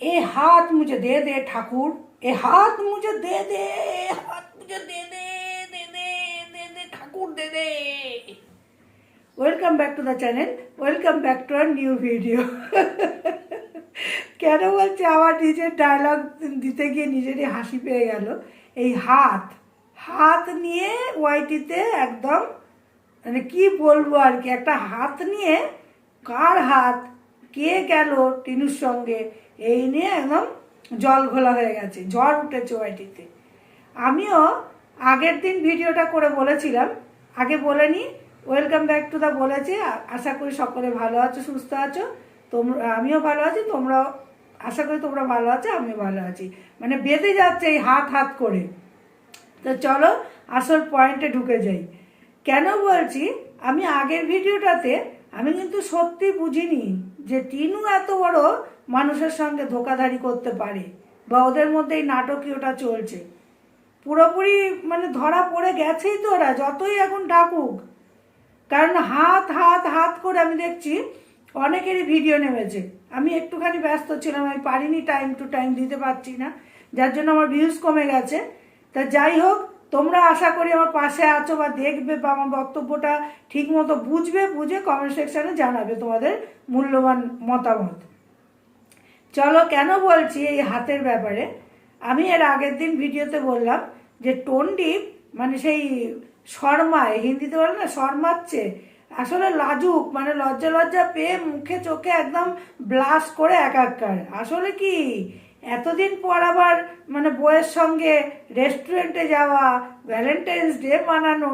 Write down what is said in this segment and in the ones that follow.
ए हाथ मुझे दे ठाकुर, ए हाथ मुझे दे, हाथ मुझे दे ठाकुर दे। Welcome back to the channel, welcome back to our new video. কেন বলছে আমার নিজের ডায়লগ দিতে গিয়ে নিজেরই হাসি পেয়ে গেল। এই হাত হাত নিয়ে ওয়াইটিতে একদম মানে কি বলবো আর কি, একটা হাত নিয়ে কার হাত, কে গেল টিনুর সঙ্গে, এই নিয়ে একদম জল ঘোলা হয়ে গেছে, ঝড় উঠেছে ওয়াইটিতে। আমিও আগের দিন ভিডিওটা করে বলেছিলাম, আগে বলেনি, ওয়েলকাম ব্যাক টু দা বলেছি। আশা করি সকলে ভালো আছো, সুস্থ আছো। তোমরা, আমিও ভালো আছি, তোমরাও আশা করি তোমরা ভালো আছো, আমিও ভালো আছি। মানে বেঁধে যাচ্ছে এই হাত হাত করে। তো চলো আসল পয়েন্টে ঢুকে যাই। কেন বলছি, আমি আগের ভিডিওটাতে আমি কিন্তু সত্যি বুঝিনি যে টিনু এত বড় মানুষের সঙ্গে ধোকাধারি করতে পারে, বা ওদের মধ্যে এই নাটকীয়টা চলছে। পুরোপুরি মানে ধরা পড়ে গেছেই তো ওরা, যতই এখন ডাকুক। কারণ হাত হাত হাত করে আমি দেখছি অনেকেরই ভিডিও নেমেছে। আমি একটুখানি ব্যস্ত ছিলাম, আমি পারিনি টাইম টু টাইম দিতে পারছি না, যার জন্য আমার ভিউজ কমে গেছে। তা যাই হোক, তোমরা আশা করি আমার পাশে আছো বা দেখবে, বা আমার বক্তব্যটা ঠিক মতো বুঝবে, বুঝে কমেন্ট সেকশানে জানাবে তোমাদের মূল্যবান মতামত। চলো, কেন বলছি এই হাতের ব্যাপারে। আমি এর আগের দিন ভিডিওতে বললাম যে টন্ডিপ মানে সেই শর্মায়, হিন্দিতে বলে না শর্মাচ্ছে, আসলে লাজুক, মানে লজ্জা লজ্জা পেয়ে মুখে চোখে একদম ব্লাস্ট করে একাকার। আসলে কি এতদিন পর আবার মানে বউয়ের সঙ্গে রেস্টুরেন্টে যাওয়া, ভ্যালেন্টাইন্স ডে মানানো,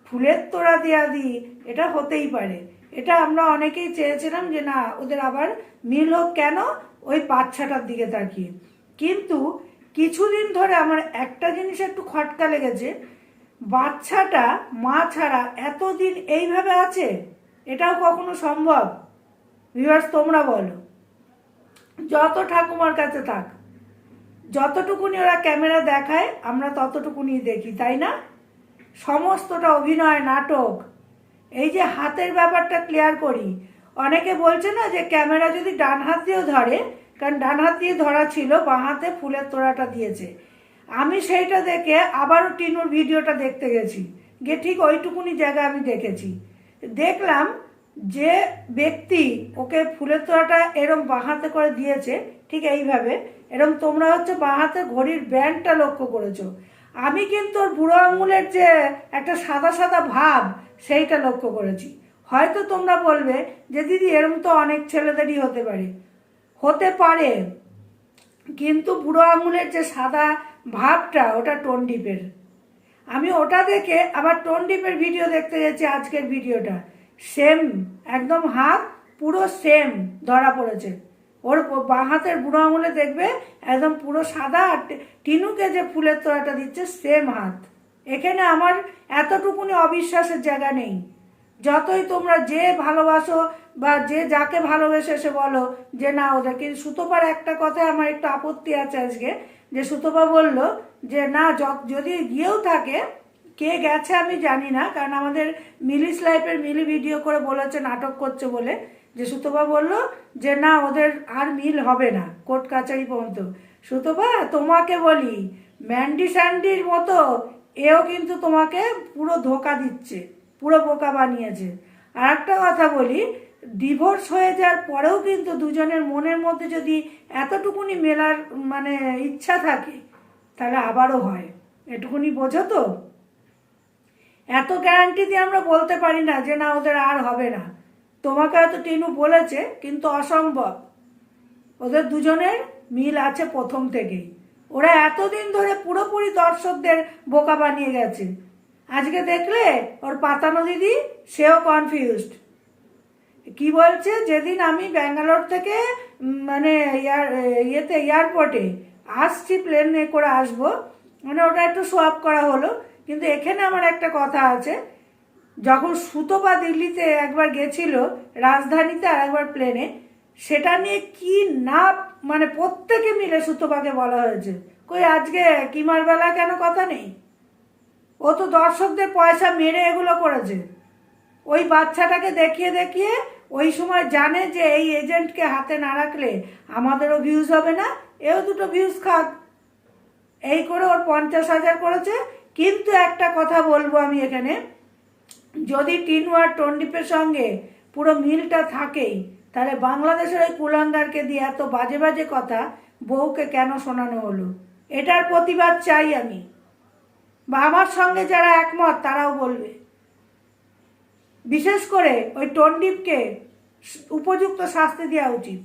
ফুলের তোড়া দেওয়া দি, এটা হতেই পারে। এটা আমরা অনেকেই চেয়েছিলাম যে না ওদের আবার মিল হোক, কেন ওই বাচ্চাটার দিকে তাকিয়ে। কিন্তু কিছুদিন ধরে আমার একটা জিনিস একটু খটকা লেগেছে, বাচ্চাটা মা ছাড়া এতদিন এইভাবে আছে, এটাও কখনো সম্ভব? ভিউয়ার্স তোমরা বলো। যত ঠাকুমার কাছে থাক, যতটুকুনি ওরা ক্যামেরা দেখায় আমরা ততটুকুনি দেখি, তাই না? সমস্তটা অভিনয়, নাটক। এই যে হাতের ব্যাপারটা ক্লিয়ার করি, অনেকে বলছে না যে ক্যামেরা যদি ডান হাত দিয়েও ধরে, কারণ ডান হাত দিয়ে ধরা ছিল, বাঁ হাতে ফুলের তোড়াটা দিয়েছে। আমি সেইটা দেখে আবারও টিনুর ভিডিওটা দেখতে গেছি, গিয়ে ঠিক ওইটুকুনি জায়গা আমি দেখেছি। দেখলাম যে ব্যক্তি ওকে ফুলের তোড়াটা এরম বাঁ হাতে করে দিয়েছে, ঠিক এইভাবে এরম তোমরা হচ্ছে বাঁ হাতে ঘড়ির ব্যান্ডটা লক্ষ্য করেছো। আমি কিন্তু ওর বুড়ো আঙুলের যে একটা সাদা সাদা ভাব, সেইটা লক্ষ্য করেছি। হয়তো তোমরা বলবে যে দিদি এরম তো অনেক ছেলেদেরই হতে পারে, হতে পারে, কিন্তু বুড়ো আঙুলের যে সাদা ভাবটা ওটা টন্ডিপের। আমি ওটা দেখে আবার টন্ডিপের ভিডিও দেখতে গেছি, আজকের ভিডিওটা সেম, একদম হাত পুরো সেম ধরা পড়েছে। ওর বাঁ হাতের বুড়ো আঙুলে দেখবে একদম পুরো সাদা, আর টিনুকে যে ফুলের তোড়াটা দিচ্ছে সেম হাত। এখানে আমার এতটুকুনি অবিশ্বাসের জায়গা নেই। যতই তোমরা যে ভালোবাসো বা যে যাকে ভালোবেসে এসে বলো যে না ওদের, কিন্তু সুতোপার একটা কথায় আমার একটু আপত্তি আছে আজকে, যে সুতোপা বলল যে না যদি গিয়েও থাকে, কে গেছে আমি জানি না, কারণ আমাদের মিলিস লাইফের মিলি ভিডিও করে বলেছে নাটক করছে বলে, যে সুতোপা বলল যে না ওদের আর মিল হবে না কোর্ট কাছারি পর্যন্ত। সুতোপা তোমাকে বলি, ম্যান্ডি স্যান্ডির মতো এও কিন্তু তোমাকে পুরো ধোকা দিচ্ছে, পুরো বোকা বানিয়েছে। আর একটা কথা বলি, ডিভোর্স হয়ে যাওয়ার পরেও কিন্তু দুজনের মনের মধ্যে যদি এতটুকুনি মেলার মানে ইচ্ছা থাকে, তাহলে আবারও হয়। এটুকুনি বোঝো তো? এত গ্যারান্টি দিয়ে আমরা বলতে পারি না যে না ওদের আর হবে না। তোমাকে হয়তো টিনু বলেছে, কিন্তু অসম্ভব। ওদের দুজনের মিল আছে প্রথম থেকেই। ওরা এতদিন ধরে পুরোপুরি দর্শকদের বোকা বানিয়ে গেছে। আজকে দেখলে ওর পাতানো দিদি, সেও কনফিউজড। কি বলছে, যেদিন আমি ব্যাঙ্গালোর থেকে মানে এয়ারপোর্টে আসছি, প্লেনে করে আসবো, মানে ওটা একটু সোয়াপ করা হলো। কিন্তু এখানে আমার একটা কথা আছে, যখন সুতোপা দিল্লিতে একবার গেছিল রাজধানীতে আর একবার প্লেনে, সেটা নিয়ে কি না মানে প্রত্যেকে মিলে সুতোপাকে বলা হয়েছে, কই আজকে কিমার বেলা কেন কথা নেই? ও তো দর্শকদের পয়সা মেরে এগুলো করেছে। ওই বাচ্চাটাকে দেখিয়ে দেখিয়ে ওই সময় জানে যে এই এজেন্টকে হাতে না রাখলে আমাদেরও ভিউজ হবে না, এও দুটো ভিউজ খাক, এই করে ওর 50,000 করেছে। কিন্তু একটা কথা বলবো আমি এখানে, যদি টিনু আর টন্ডিপের সঙ্গে পুরো মিলটা থাকেই, তাহলে বাংলাদেশের ওই কুলাঙ্গারকে দিয়ে এত বাজে বাজে কথা বউকে কেন শোনানো হলো, এটার প্রতিবাদ চাই আমি, বা আমার সঙ্গে যারা একমত তারাও বলবে। বিশেষ করে ওই টন্ডিপকে উপযুক্ত শাস্তি দেওয়া উচিত।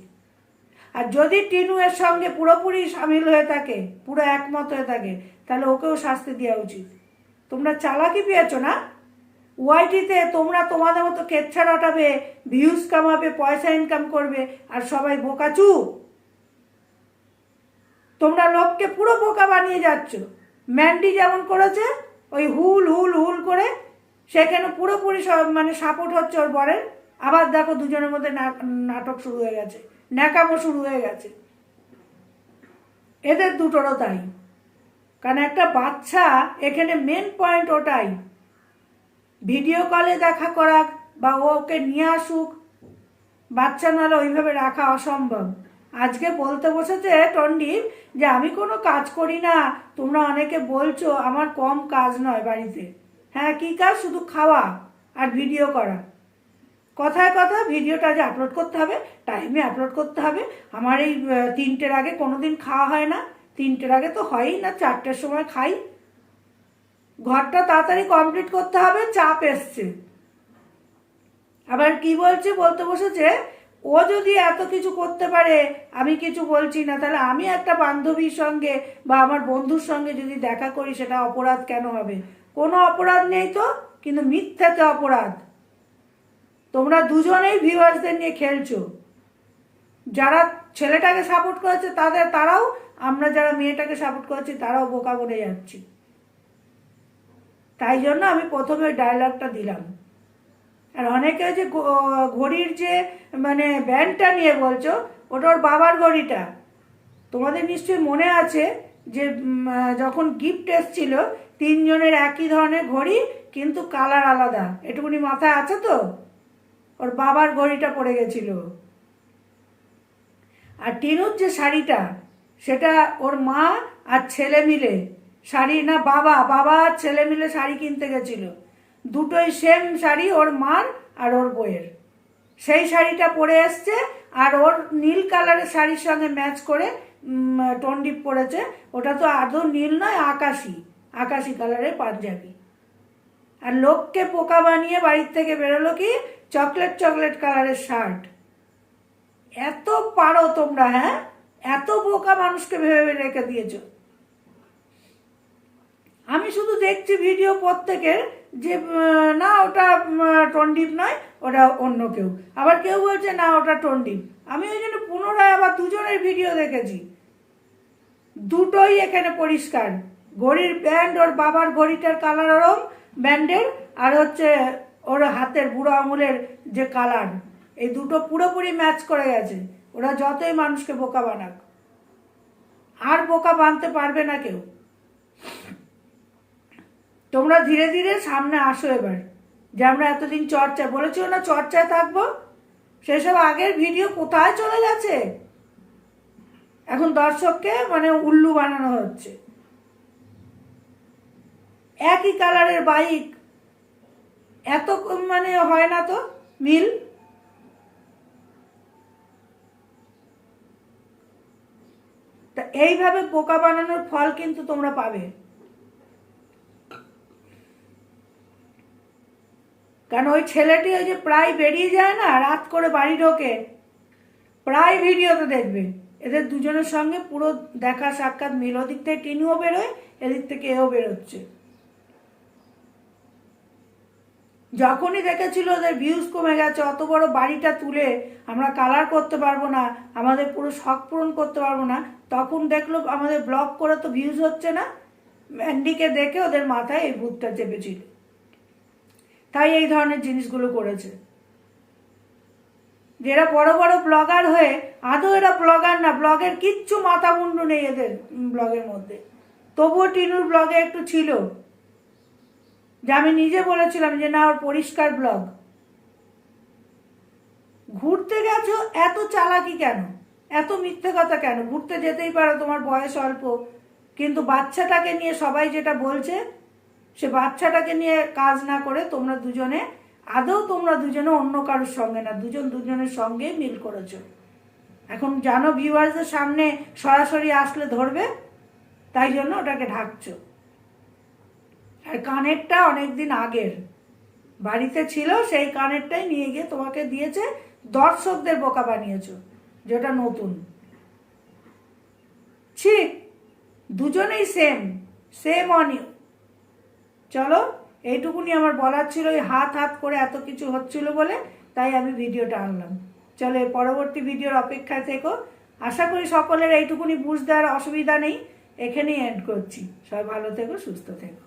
আর যদি টিনু এর সঙ্গে পুরোপুরি সামিল হয়ে থাকে, পুরো একমত হয়ে থাকে, তাহলে ওকেও শাস্তি দেওয়া উচিত। তোমরা চালাকি পেয়েছো না, ওয়াইটিতে তোমরা তোমাদের মতো কেচ্ছা রটাবে, ভিউজ কামাবে, পয়সা ইনকাম করবে, আর সবাই বোকাচু। তোমরা লোককে পুরো বোকা বানিয়ে যাচ্ছ। ম্যান্ডি যেমন করেছে, ওই হুল হুল হুল করে সেখানে পুরোপুরি মানে সাপোর্ট হচ্ছে ওর বরের। আবার দেখো দুজনের মধ্যে নাটক শুরু হয়ে গেছে, ন্যাকামো শুরু হয়ে গেছে। এদের দুটোরও তাই। কারণ একটা বাচ্চা, এখানে মেন পয়েন্ট ওটাই, ভিডিও কলে দেখা করাক বা ওকে নিয়ে আসুক, বাচ্চা নাহলে ওইভাবে রাখা অসম্ভব। আজকে বলতে বসেছে টন্ডিপ যে আমি কোনো কাজ করি না, তোমরা অনেকে বলছো আমার কম কাজ নয় বাড়িতে। হ্যাঁ, কি কাজ? শুধু খাওয়া আর ভিডিও করা। কথায় কথা ভিডিওটা যে আপলোড করতে হবে, টাইমে আপলোড করতে হবে। আমার এই 3টের আগে কোনোদিন খাওয়া হয় না, 3টের আগে তো হয়ই না, 4টের সময় খাই। ঘরটা তাড়াতাড়ি কমপ্লিট করতে হবে, চাপ এসছে। আবার কি বলছে, বলতে বসেছে ও যদি এত কিছু করতে পারে, আমি কিছু বলছি না, তাহলে আমি একটা বান্ধবীর সঙ্গে বা আমার বন্ধুর সঙ্গে যদি দেখা করি সেটা অপরাধ কেন হবে? কোনো অপরাধ নেই তো, কিন্তু মিথ্যাতে অপরাধ। তোমরা দুজনেই ভিউয়ার্সদের নিয়ে খেলছো। যারা ছেলেটাকে সাপোর্ট করেছে তারাও, আমরা যারা মেয়েটাকে সাপোর্ট করেছি তারাও বোকা বনে যাচ্ছি। তাই জন্য আমি প্রথমে ডায়লগটা দিলাম। আর অনেকে যে ঘড়ির যে মানে ব্যান্ডটা নিয়ে বলছো, ওটা ওর বাবার ঘড়িটা। তোমাদের নিশ্চয়ই মনে আছে যে যখন গিফট এসছিল 3 জনের একই ধরনের ঘড়ি, কিন্তু কালার আলাদা, এটুকুনি মাথায় আছে তো? ওর বাবার ঘড়িটা পড়ে গেছিল। আর টিনুর যে শাড়িটা, সেটা ওর মা আর ছেলে মিলে শাড়ি, না বাবা আর ছেলে মিলে শাড়ি কিনতে গেছিল। দুটোই সেম শাড়ি, ওর মার আর ওর বইয়ের। সেই শাড়িটা পরে এসছে, আর ওর নীল কালারের শাড়ির সঙ্গে ম্যাচ করে টন্ডিপ পরেছে। ওটা তো আদৌ নীল নয়, আকাশি কালারের পাঞ্জাবি। আর লোককে পোকা বানিয়ে বাড়ির থেকে বেরোলো কি চকলেট কালারের শার্ট। এত পারো তোমরা, হ্যাঁ? এত বোকা মানুষকে ভেবে রেখে দিয়েছো। আমি শুধু দেখছি ভিডিও প্রত্যেকের যে না ওটা টন্ডিপ নয়, ওটা অন্য কেউ। আবার কেউ বলছে না ওটা টন্ডিপ। আমি ওই জন্য পুনরায় আবার দুজনের ভিডিও দেখেছি, দুটোই এখানে পরিষ্কার। ঘড়ির ব্যান্ড, ওর বাবার ঘড়িটার কালার ওরম ব্যান্ডের, আর হচ্ছে ওর হাতের বুড়ো আঙুলের যে কালার, এই দুটো পুরোপুরি ম্যাচ করে গেছে। ওরা যতই মানুষকে বোকা বানাক, আর বোকা বানতে পারবে না কেউ। তোমরা ধীরে ধীরে সামনে আসো এবার, যে আমরা এতদিন চর্চা বলেছিও না, চর্চায় থাকবো। সেসব আগের ভিডিও কোথায় চলে গেছে? এখন দর্শককে মানে উল্লু বানানো হচ্ছে। একই কালারের বাইক, এত মানে হয় না তো মিল? তা এইভাবে বোকা বানানোর ফল কিন্তু তোমরা পাবে। কারণ ওই ছেলেটি ওই যে প্রায় বেরিয়ে যায় না, রাত করে বাড়ি ঢোকে, প্রায় ভিডিওতে দেখবে এদের দুজনের সঙ্গে পুরো দেখা সাক্ষাৎ মিল। ওদিক থেকে টিনুও বেরোয়, এদিক থেকে এও বেরোচ্ছে। যখনই দেখেছিল ওদের ভিউজ কমে গেছে, অত বড় বাড়িটা তুলে আমরা কালার করতে পারবো না, আমাদের পুরো শখ পূরণ করতে পারবো না, তখন দেখলো আমাদের ব্লগ করে তো ভিউজ হচ্ছে না, ম্যান্ডিকে দেখে ওদের মাথায় এই ভূতটা চেপেছিল, তাই এই ধরনের জিনিসগুলো করেছে। যারা বড় বড় ব্লগার হয়ে আদৌ এরা ব্লগার না, ব্লগের কিচ্ছু মাথা মুন্ডু নেই এদের ব্লগের মধ্যে। তবুও টিনুর ব্লগে একটু ছিল, যে আমি নিজে বলেছিলাম যে না ওর পরিষ্কার ব্লগ। ঘুরতে গেছো, এত চালাকি কেন, এত মিথ্যে কথা কেন? ঘুরতে যেতেই পারো, তোমার বয়স অল্প, কিন্তু বাচ্চাটাকে নিয়ে সবাই যেটা বলছে, সে বাচ্চাটাকে নিয়ে কাজ না করে তোমরা দুজনে, আদৌ তোমরা দুজনে অন্য কারোর সঙ্গে না, দুজনের সঙ্গে মিল করেছো। এখন জানো ভিউয়ার্সদের সামনে সরাসরি আসলে ধরবে, তাই জন্য ওটাকে ঢাকছো। আর কানেরটা অনেকদিন আগের বাড়িতে ছিল, সেই কানেরটাই নিয়ে গিয়ে তোমাকে দিয়েছে, দর্শকদের বোকা বানিয়েছো যেটা নতুন। ঠিক দুজনেই সেম সেম অন ইউ। চলো, এইটুকুনি আমার বলার ছিল, এই হাত হাত করে এত কিছু হচ্ছিল বলে তাই আমি ভিডিওটা আনলাম। চলো, এর পরবর্তী ভিডিওর অপেক্ষায় থেকো। আশা করি সকলের এইটুকুনি বুঝতে আর অসুবিধা নেই। এখানেই এন্ড করছি। সবাই ভালো থেকো, সুস্থ থেকো।